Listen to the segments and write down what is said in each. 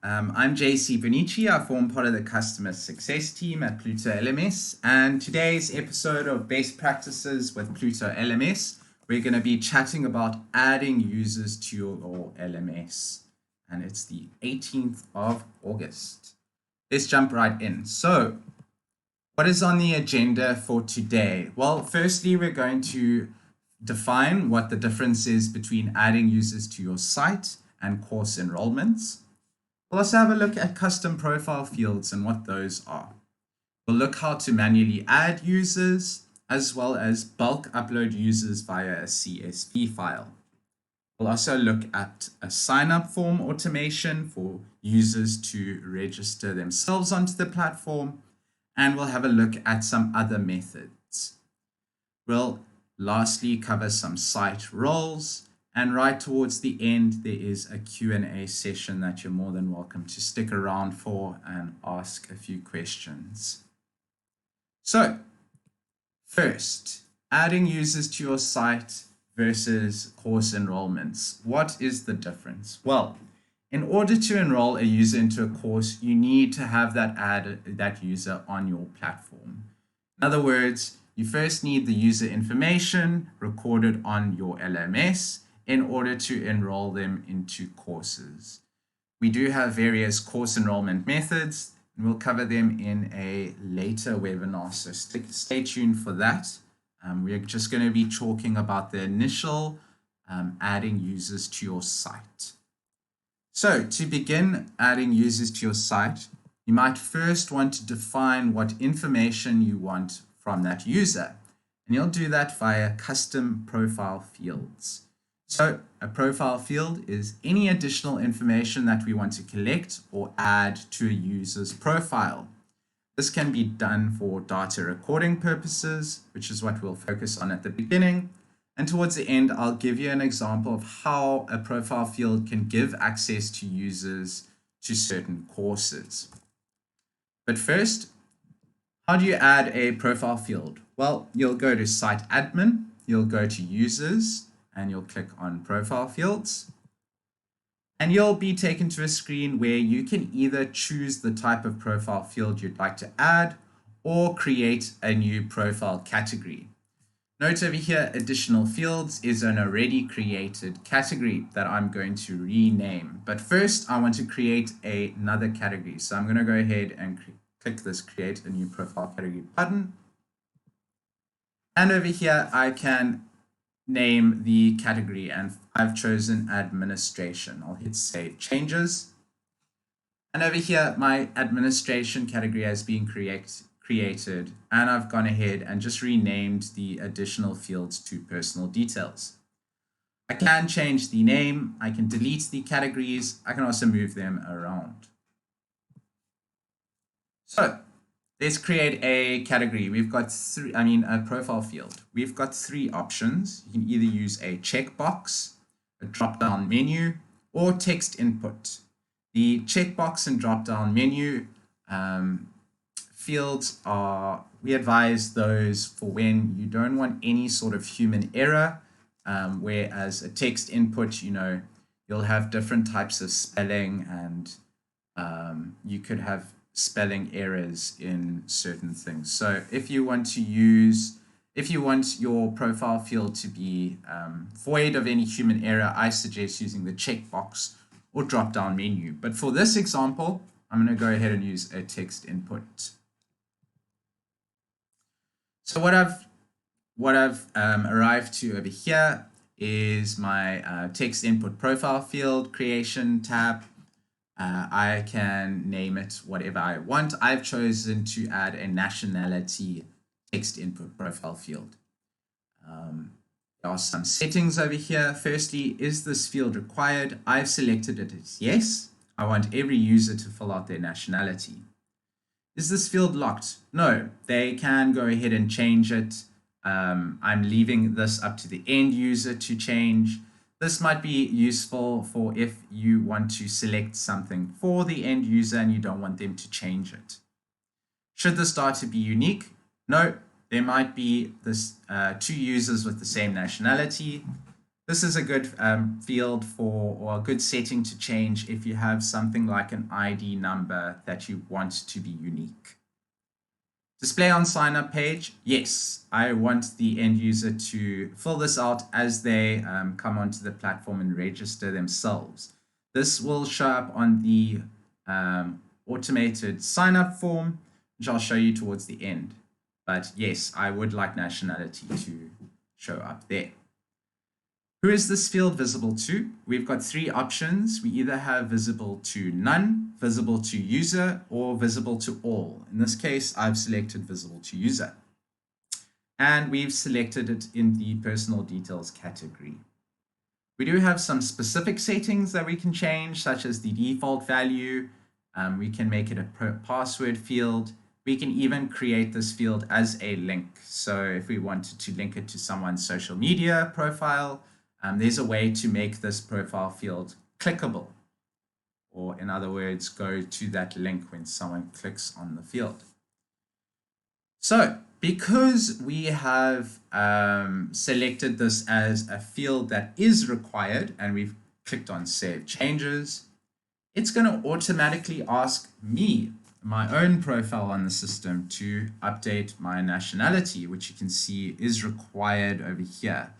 I'm JC Bonici. I form part of the customer success team at Pluto LMS. And today's episode of Best Practices with Pluto LMS, we're going to be chatting about adding users to your LMS. And it's the 18th of August. Let's jump right in. So, what is on the agenda for today? Well, firstly, we're going to define what the difference is between adding users to your site and course enrollments. We'll also have a look at custom profile fields and what those are. We'll look how to manually add users as well as bulk upload users via a CSV file. We'll also look at a sign-up form automation for users to register themselves onto the platform, and we'll have a look at some other methods. We'll lastly cover some site roles, and right towards the end, there is a Q&A session that you're more than welcome to stick around for and ask a few questions. So, first, adding users to your site versus course enrollments. What is the difference? Well, in order to enroll a user into a course, you need to have that user on your platform. In other words, you first need the user information recorded on your LMS in order to enroll them into courses. We do have various course enrollment methods, and we'll cover them in a later webinar, so stay tuned for that. We're just going to be talking about the initial adding users to your site. So to begin adding users to your site, you might first want to define what information you want from that user. And you'll do that via custom profile fields. So a profile field is any additional information that we want to collect or add to a user's profile. This can be done for data recording purposes, which is what we'll focus on at the beginning. And towards the end, I'll give you an example of how a profile field can give access to users to certain courses. But first, how do you add a profile field? Well, you'll go to Site Admin, you'll go to Users, and you'll click on Profile Fields. And you'll be taken to a screen where you can either choose the type of profile field you'd like to add or create a new profile category. Note over here, additional fields is an already created category that I'm going to rename. But first, I want to create another category. So I'm going to go ahead and click this Create a New Profile Category button. And over here, I can name the category, and I've chosen administration. I'll hit Save Changes. And over here, my administration category has been created, and I've gone ahead and just renamed the additional fields to personal details. I can change the name, I can delete the categories, I can also move them around. So let's create a category. We've got a profile field. We've got three options. You can either use a checkbox, a drop-down menu, or text input. The checkbox and drop-down menu fields we advise those for when you don't want any sort of human error, whereas a text input, you'll have different types of spelling, and you could have spelling errors in certain things. So if you want your profile field to be void of any human error, I suggest using the checkbox or drop-down menu. But for this example, I'm going to go ahead and use a text input. So what I've arrived to over here is my text input profile field creation tab. I can name it whatever I want. I've chosen to add a nationality text input profile field. There are some settings over here. Firstly, is this field required? I've selected it as yes. I want every user to fill out their nationality. Is this field locked? No, they can go ahead and change it. I'm leaving this up to the end user to change. This might be useful for if you want to select something for the end user and you don't want them to change it. Should this data be unique? No, there might be two users with the same nationality. This is a good field or a good setting to change if you have something like an ID number that you want to be unique. Display on sign up page. Yes, I want the end user to fill this out as they come onto the platform and register themselves. This will show up on the automated sign up form, which I'll show you towards the end. But yes, I would like nationality to show up there. Who is this field visible to? We've got three options. We either have visible to none, visible to user, or visible to all. In this case, I've selected visible to user. And we've selected it in the personal details category. We do have some specific settings that we can change, such as the default value. We can make it a password field. We can even create this field as a link. So if we wanted to link it to someone's social media profile, there's a way to make this profile field clickable, or in other words, go to that link when someone clicks on the field. So because we have selected this as a field that is required and we've clicked on Save Changes, it's going to automatically ask me, my own profile on the system, to update my nationality, which you can see is required over here.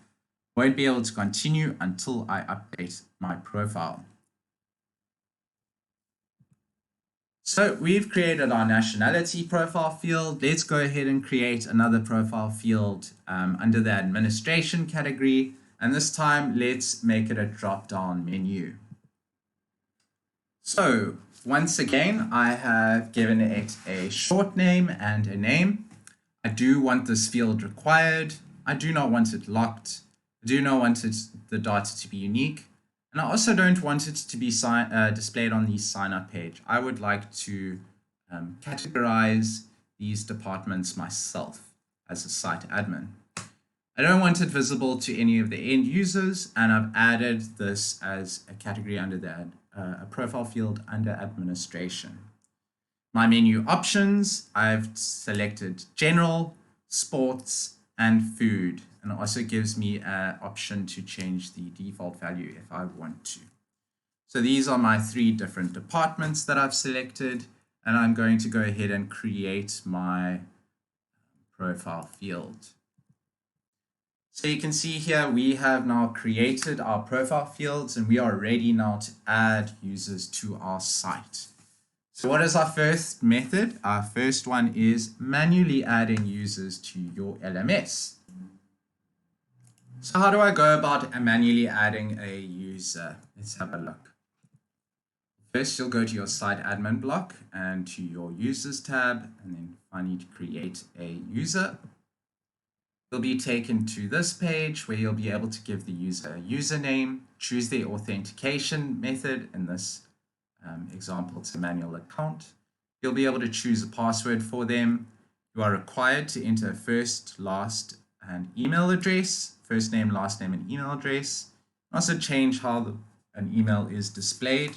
Won't be able to continue until I update my profile. So we've created our nationality profile field. Let's go ahead and create another profile field under the administration category. And this time, let's make it a drop-down menu. So once again, I have given it a short name and a name. I do want this field required. I do not want it locked. I do not want the data to be unique. And I also don't want it to be displayed on the sign up page. I would like to categorize these departments myself as a site admin. I don't want it visible to any of the end users, and I've added this as a category under the a profile field under administration. My menu options, I've selected general, sports, and food. And it also gives me an option to change the default value if I want to. So these are my three different departments that I've selected, and I'm going to go ahead and create my profile field. So you can see here we have now created our profile fields, and we are ready now to add users to our site. So what is our first method? Our first one is manually adding users to your LMS. So how do I go about manually adding a user? Let's have a look. First, you'll go to your site admin block and to your users tab, and then finally to create a user. You'll be taken to this page where you'll be able to give the user a username, choose the authentication method. In this example, it's a manual account. You'll be able to choose a password for them. You are required to enter first, last, and email address, first name, last name, and email address. Also change how an email is displayed.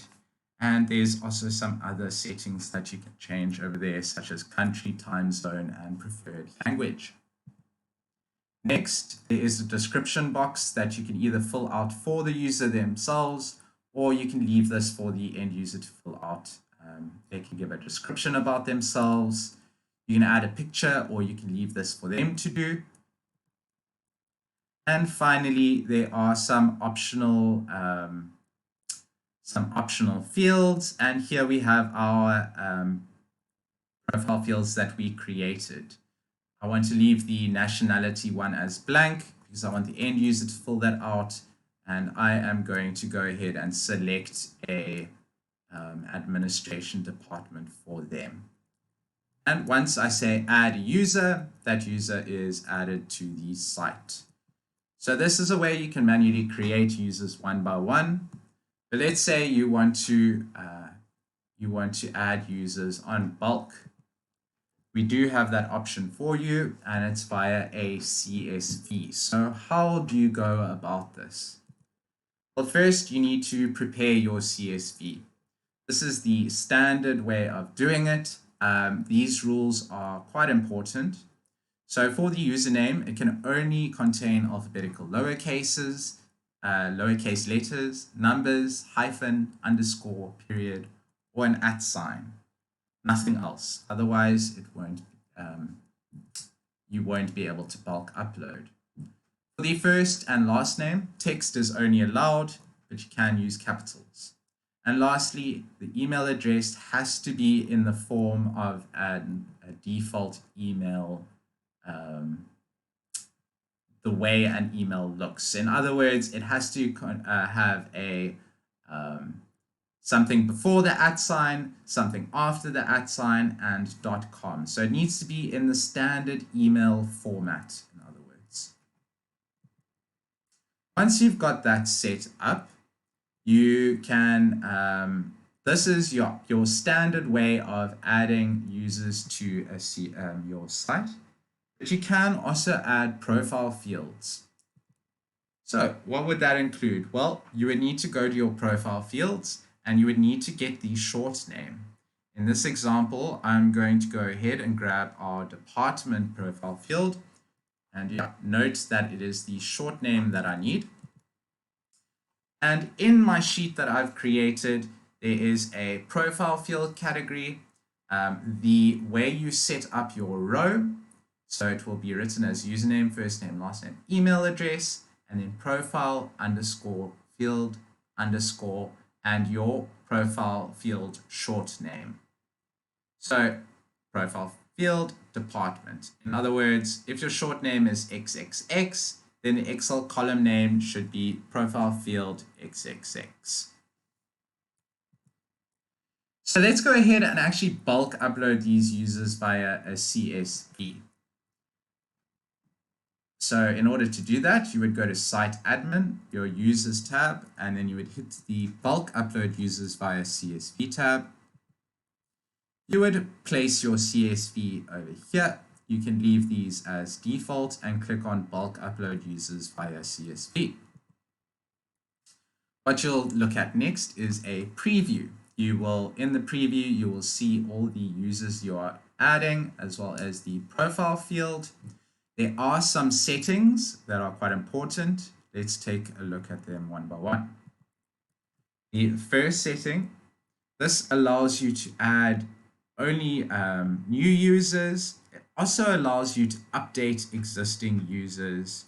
And there's also some other settings that you can change over there, such as country, time zone, and preferred language. Next, there is a description box that you can either fill out for the user themselves, or you can leave this for the end user to fill out. They can give a description about themselves. You can add a picture, or you can leave this for them to do. And finally, there are some optional fields. And here we have our profile fields that we created. I want to leave the nationality one as blank because I want the end user to fill that out. And I am going to go ahead and select a administration department for them. And once I say add user, that user is added to the site. So this is a way you can manually create users one by one. But let's say you want to add users on bulk. We do have that option for you, and it's via a CSV. So how do you go about this? Well, first you need to prepare your CSV. This is the standard way of doing it. These rules are quite important. So for the username, it can only contain alphabetical lowercases. lowercase letters, numbers, hyphen, underscore, period, or an @ sign. Nothing else. Otherwise, you won't be able to bulk upload. For the first and last name, text is only allowed, but you can use capitals. And lastly, the email address has to be in the form of a default email, the way an email looks. In other words, it has to have a something before the @ sign, something after the @ sign, and .com. So it needs to be in the standard email format, in other words. Once you've got that set up, you can, this is your standard way of adding users to your site, but you can also add profile fields. So what would that include? Well, you would need to go to your profile fields and you would need to get the short name. In this example, I'm going to go ahead and grab our department profile field, and note that it is the short name that I need. And in my sheet that I've created, there is a profile field category. The way you set up your row, so it will be written as username, first name, last name, email address, and then profile underscore field underscore and your profile field short name. So profile field department. In other words, if your short name is XXX, then the Excel column name should be profile field XXX. So let's go ahead and actually bulk upload these users via a CSV. So in order to do that, you would go to Site Admin, your Users tab, and then you would hit the Bulk Upload Users via CSV tab. You would place your CSV over here. You can leave these as default and click on Bulk Upload Users via CSV. What you'll look at next is a preview. In the preview, you will see all the users you are adding, as well as the profile field. There are some settings that are quite important. Let's take a look at them one by one. The first setting, this allows you to add only new users. It also allows you to update existing users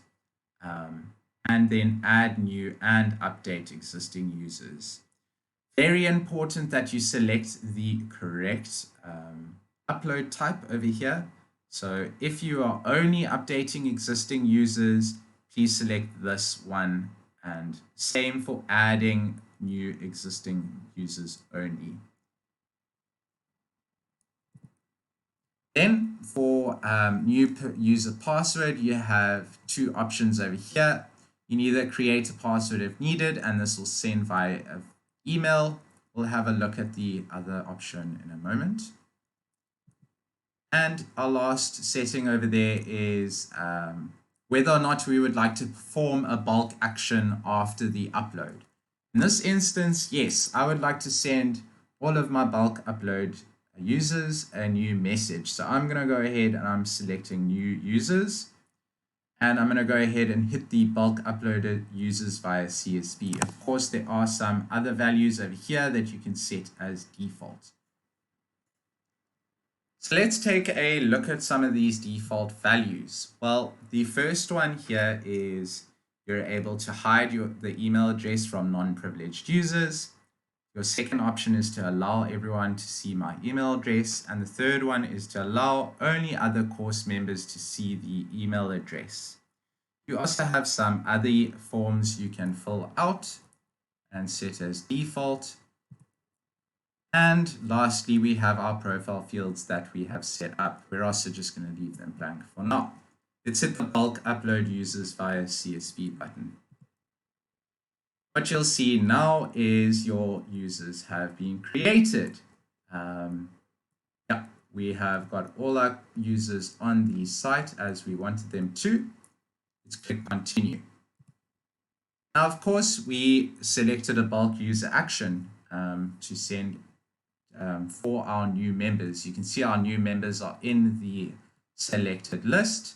and then add new and update existing users. Very important that you select the correct upload type over here. So if you are only updating existing users, please select this one, and same for adding new existing users only. Then for new user password, you have two options over here. You can either create a password if needed, and this will send via email. We'll have a look at the other option in a moment. And our last setting over there is whether or not we would like to perform a bulk action after the upload. In this instance, yes, I would like to send all of my bulk upload users a new message. So I'm going to go ahead and I'm selecting new users. And I'm going to go ahead and hit the bulk uploaded users via CSV. Of course, there are some other values over here that you can set as default. So let's take a look at some of these default values. Well, the first one here is you're able to hide the email address from non-privileged users. Your second option is to allow everyone to see my email address. And the third one is to allow only other course members to see the email address. You also have some other forms you can fill out and set as default. And lastly, we have our profile fields that we have set up. We're also just going to leave them blank for now. Let's hit the bulk upload users via CSV button. What you'll see now is your users have been created. We have got all our users on the site as we wanted them to. Let's click continue. Now, of course, we selected a bulk user action to send for our new members. You can see our new members are in the selected list.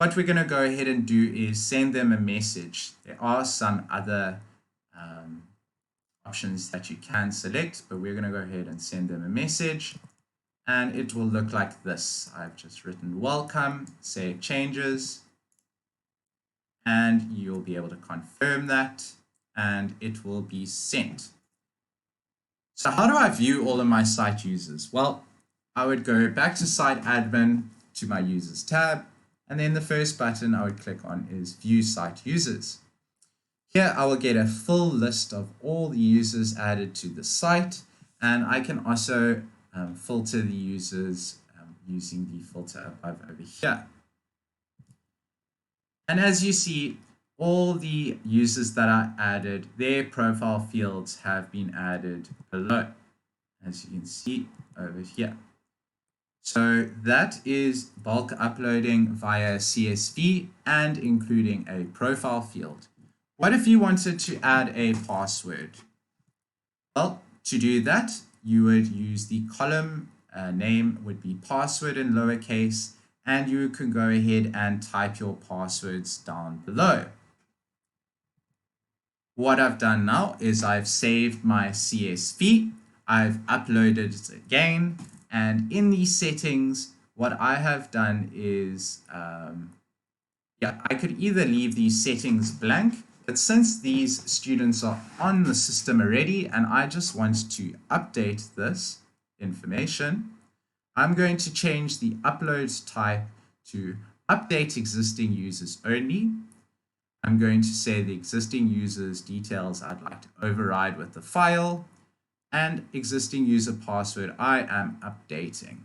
what we're going to go ahead and do is send them a message. There are some other options that you can select, but we're going to go ahead and send them a message, and it will look like this. I've just written welcome, save changes, and you'll be able to confirm that, and it will be sent. So how do I view all of my site users? Well, I would go back to site admin to my users tab, and then the first button I would click on is view site users. Here I will get a full list of all the users added to the site, and I can also filter the users using the filter above over here. And as you see, all the users that are added, their profile fields have been added below, as you can see over here. So that is bulk uploading via CSV and including a profile field. What if you wanted to add a password? Well, to do that, you would use the column name would be password in lowercase, and you can go ahead and type your passwords down below. What I've done now is I've saved my CSV, I've uploaded it again, and in these settings, what I have done is, I could either leave these settings blank, but since these students are on the system already and I just want to update this information, I'm going to change the uploads type to update existing users only. I'm going to say the existing users details I'd like to override with the file, and existing user password I am updating.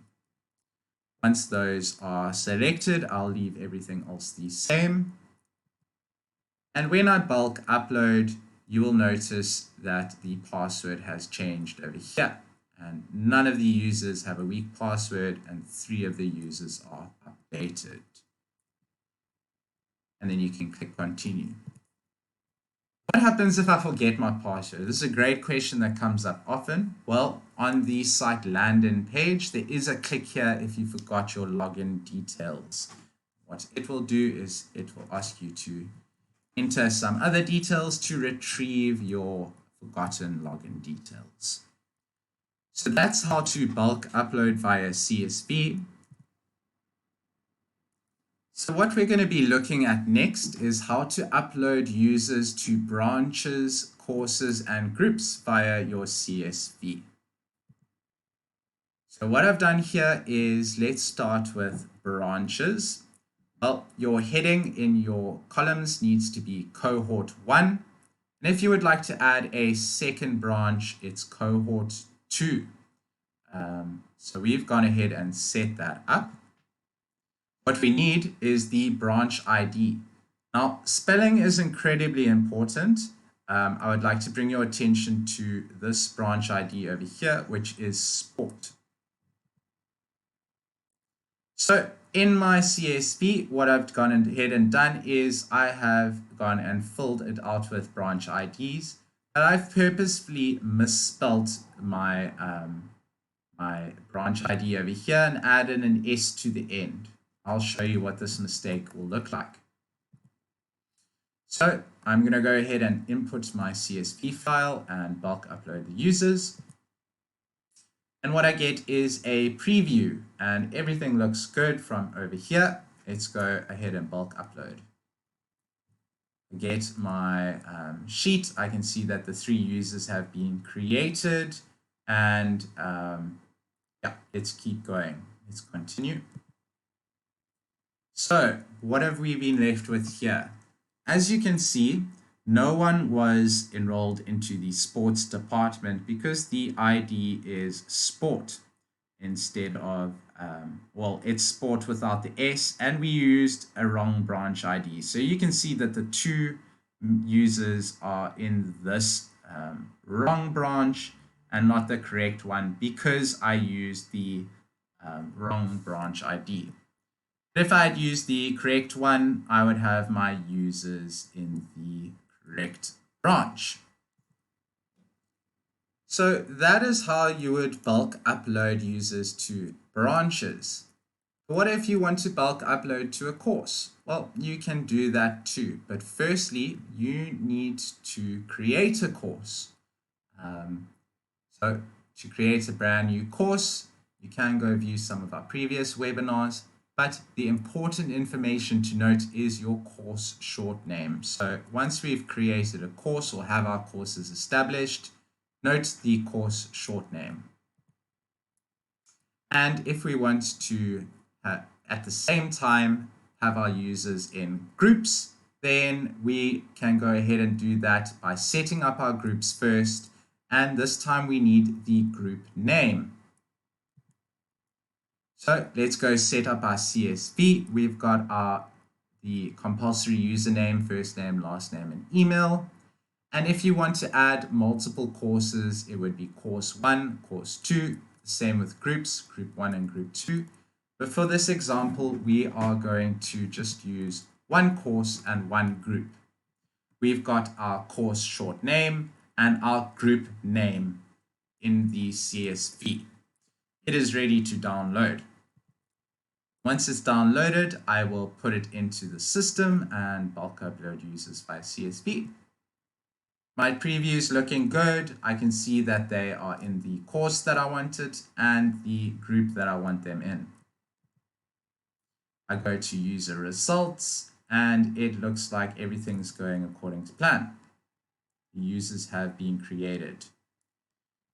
Once those are selected, I'll leave everything else the same. And when I bulk upload, you will notice that the password has changed over here. And none of the users have a weak password, and 3 of the users are updated. And then you can click continue. What happens if I forget my password? This is a great question that comes up often. Well, on the site landing page, there is a click here if you forgot your login details. What it will do is it will ask you to enter some other details to retrieve your forgotten login details. So that's how to bulk upload via CSV. So what we're going to be looking at next is how to upload users to branches, courses, and groups via your CSV. So what I've done here is, let's start with branches. Well, your heading in your columns needs to be cohort 1. And if you would like to add a second branch, it's cohort 2. So we've gone ahead and set that up. What we need is the branch ID. Now, spelling is incredibly important. I would like to bring your attention to this branch ID over here, which is sport. So in my CSV, what I've gone ahead and done is I have gone and filled it out with branch IDs, but I've purposefully misspelled my, my branch ID over here and added an S to the end. I'll show you what this mistake will look like. So I'm going to go ahead and input my CSV file and bulk upload the users. And what I get is a preview, and everything looks good from over here. Let's go ahead and bulk upload. Get my sheet. I can see that the 3 users have been created, and let's keep going. Let's continue. So what have we been left with here? As you can see, no one was enrolled into the sports department because the ID is sport instead of, it's sport without the S, and we used a wrong branch ID. So you can see that the 2 users are in this wrong branch and not the correct one because I used the wrong branch ID. If I had used the correct one, I would have my users in the correct branch. So that is how you would bulk upload users to branches. What if you want to bulk upload to a course? Well, you can do that too. But firstly, you need to create a course. So to create a brand new course, you can go view some of our previous webinars, but the important information to note is your course short name. So once we've created a course or have our courses established, note the course short name. And if we want to, at the same time, have our users in groups, then we can go ahead and do that by setting up our groups first. And this time we need the group name. So let's go set up our CSV. We've got the compulsory username, first name, last name, and email. And if you want to add multiple courses, it would be course 1, course 2, same with groups, group 1 and group 2. But for this example, we are going to just use one course and one group. We've got our course short name and our group name in the CSV. It is ready to download. Once it's downloaded, I will put it into the system and bulk upload users via CSV. My preview is looking good. I can see that they are in the course that I wanted and the group that I want them in. I go to user results and it looks like everything's going according to plan. The users have been created.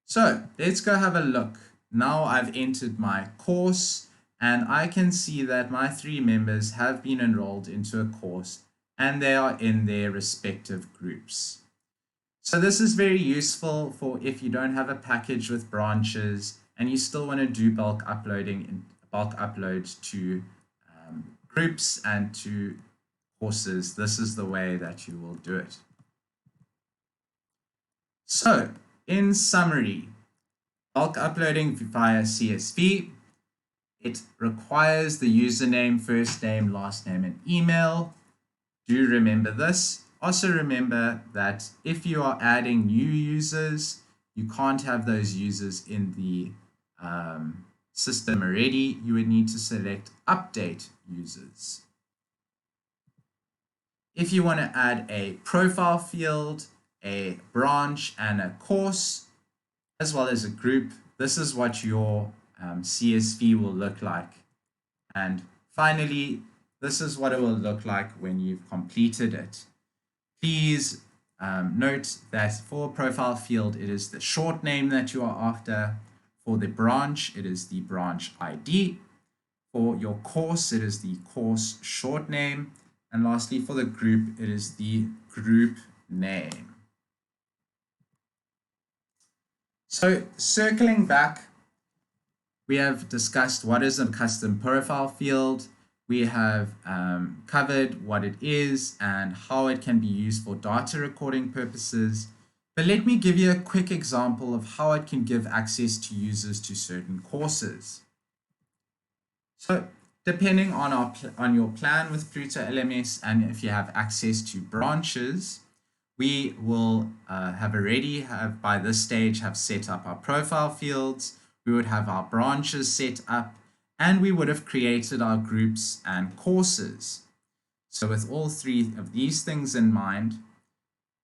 So let's go have a look. Now I've entered my course and I can see that my 3 members have been enrolled into a course and they are in their respective groups. So this is very useful for if you don't have a package with branches and you still want to do bulk uploading and bulk uploads to groups and to courses. This is the way that you will do it. So in summary, bulk uploading via CSV, it requires the username, first name, last name, and email. Do remember this. Also remember that if you are adding new users, you can't have those users in the system already. You would need to select update users. If you want to add a profile field, a branch, and a course, as well as a group, this is what your CSV will look like. And finally, this is what it will look like when you've completed it. Please note that for profile field, it is the short name that you are after. For the branch, it is the branch ID. For your course, it is the course short name. And lastly, for the group, it is the group name. So circling back, we have discussed what is a custom profile field. We have covered what it is and how it can be used for data recording purposes. But let me give you a quick example of how it can give access to users to certain courses. So depending on your plan with Pluto LMS and if you have access to branches, we will by this stage have set up our profile fields. We would have our branches set up and we would have created our groups and courses. So with all 3 of these things in mind,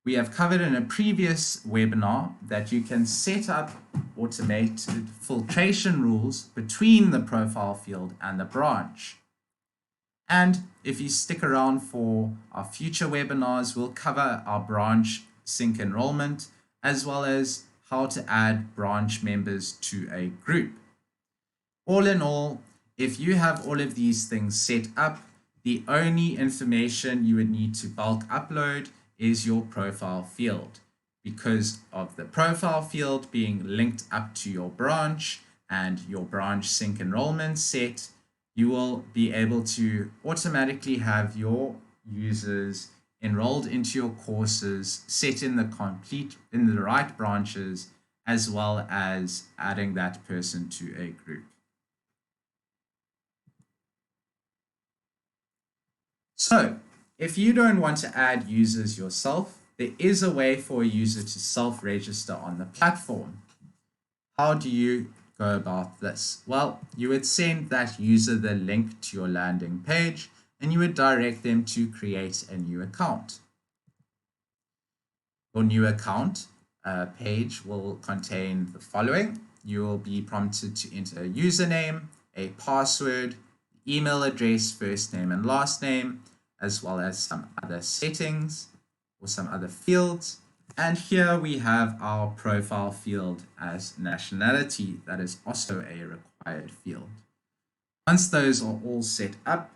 we have covered in a previous webinar that you can set up automated filtration rules between the profile field and the branch. And if you stick around for our future webinars, we'll cover our branch sync enrollment, as well as how to add branch members to a group. All in all, if you have all of these things set up, the only information you would need to bulk upload is your profile field. Because of the profile field being linked up to your branch and your branch sync enrollment set, you will be able to automatically have your users enrolled into your courses, set in the right branches, as well as adding that person to a group. So if you don't want to add users yourself, there is a way for a user to self-register on the platform. How do you go about this? Well, you would send that user the link to your landing page, and you would direct them to create a new account. Your new account page will contain the following. You will be prompted to enter a username, a password, email address, first name and last name, as well as some other settings or some other fields. And here we have our profile field as nationality. That is also a required field. Once those are all set up,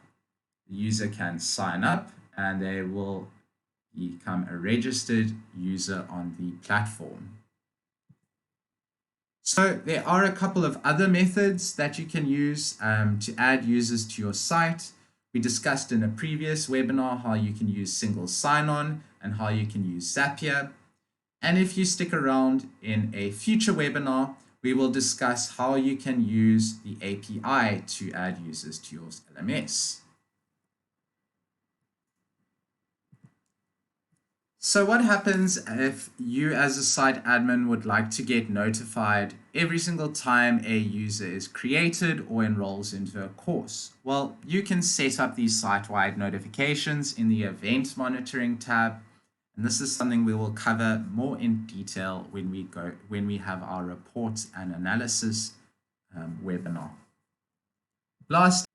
the user can sign up and they will become a registered user on the platform. So there are a couple of other methods that you can use to add users to your site. We discussed in a previous webinar how you can use single sign-on and how you can use Zapier. And if you stick around in a future webinar, we will discuss how you can use the API to add users to your LMS. So what happens if you as a site admin would like to get notified every single time a user is created or enrolls into a course? Well, you can set up these site-wide notifications in the event monitoring tab. And this is something we will cover more in detail when we have our reports and analysis webinar. Last,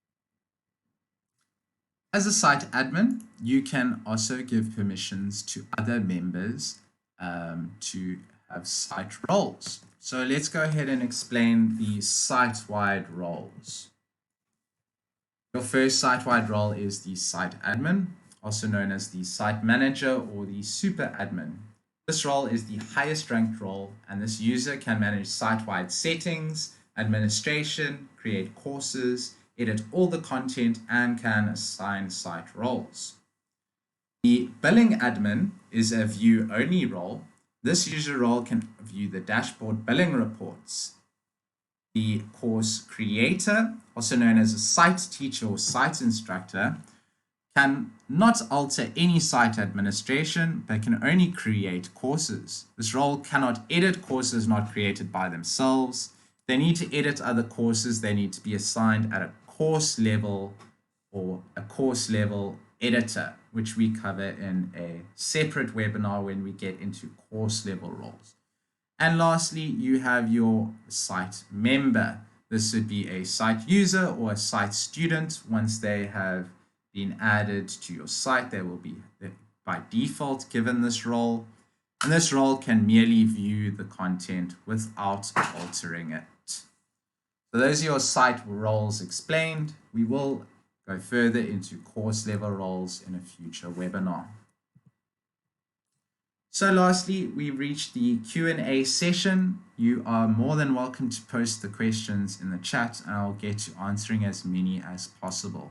as a site admin, you can also give permissions to other members to have site roles. So let's go ahead and explain the site-wide roles. Your first site-wide role is the site admin, also known as the site manager or the super admin. This role is the highest ranked role, and this user can manage site-wide settings, administration, create courses, edit all the content, and can assign site roles. The billing admin is a view-only role. This user role can view the dashboard billing reports. The course creator, also known as a site teacher or site instructor, can not alter any site administration, but can only create courses. This role cannot edit courses not created by themselves. They need to edit other courses. They need to be assigned at a course level or a course level editor, which we cover in a separate webinar when we get into course level roles. And lastly, you have your site member. This would be a site user or a site student. Once they have been added to your site, they will be by default given this role. And this role can merely view the content without altering it. So those are your site roles explained. We will go further into course level roles in a future webinar. So lastly, we reached the Q&A session. You are more than welcome to post the questions in the chat, and I'll get to answering as many as possible.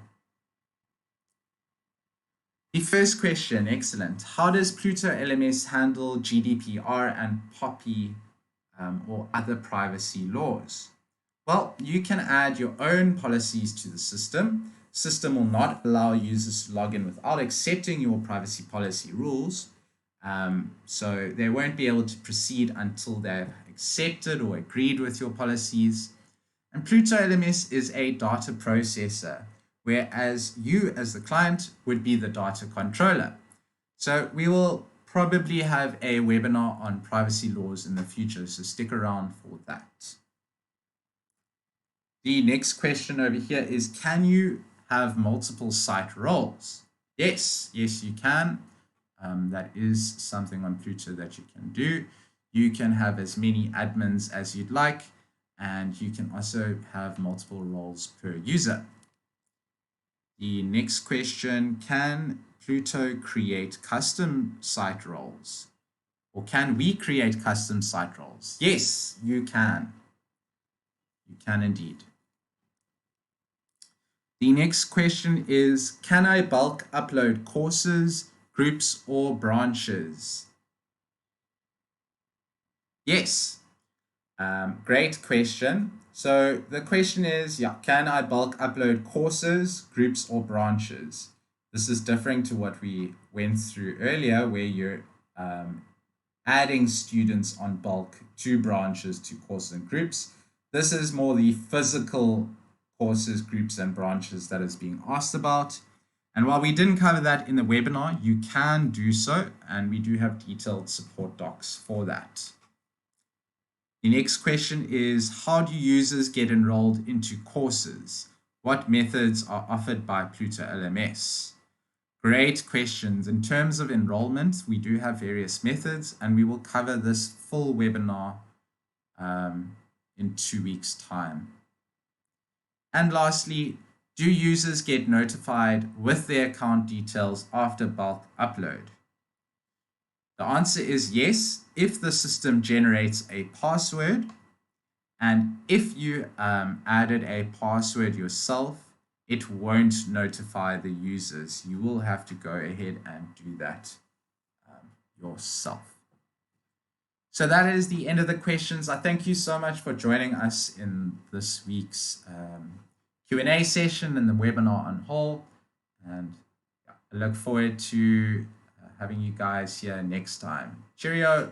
The first question, excellent. How does Pluto LMS handle GDPR and POPI or other privacy laws? Well, you can add your own policies to the system. System will not allow users to log in without accepting your privacy policy rules. So they won't be able to proceed until they've accepted or agreed with your policies. And Pluto LMS is a data processor, whereas you as the client would be the data controller. So we will probably have a webinar on privacy laws in the future, so stick around for that. The next question over here is, can you have multiple site roles? Yes, you can. That is something on Pluto that you can do. You can have as many admins as you'd like, and you can also have multiple roles per user. The next question, can Pluto create custom site roles? Or can we create custom site roles? Yes, you can. You can indeed. The next question is, can I bulk upload courses, groups, or branches? Yes. Great question. So the question is, can I bulk upload courses, groups, or branches? This is different to what we went through earlier, where you're adding students on bulk to branches, to courses and groups. This is more the physical courses, groups, and branches that is being asked about. And while we didn't cover that in the webinar, you can do so, and we do have detailed support docs for that. The next question is, how do users get enrolled into courses? What methods are offered by Pluto LMS? Great questions. In terms of enrollment, we do have various methods, and we will cover this full webinar in 2 weeks' time. And lastly, do users get notified with their account details after bulk upload? The answer is yes, if the system generates a password, and if you added a password yourself, it won't notify the users. You will have to go ahead and do that yourself. So that is the end of the questions. I thank you so much for joining us in this week's Q&A session and the webinar on whole. And I look forward to having you guys here next time. Cheerio.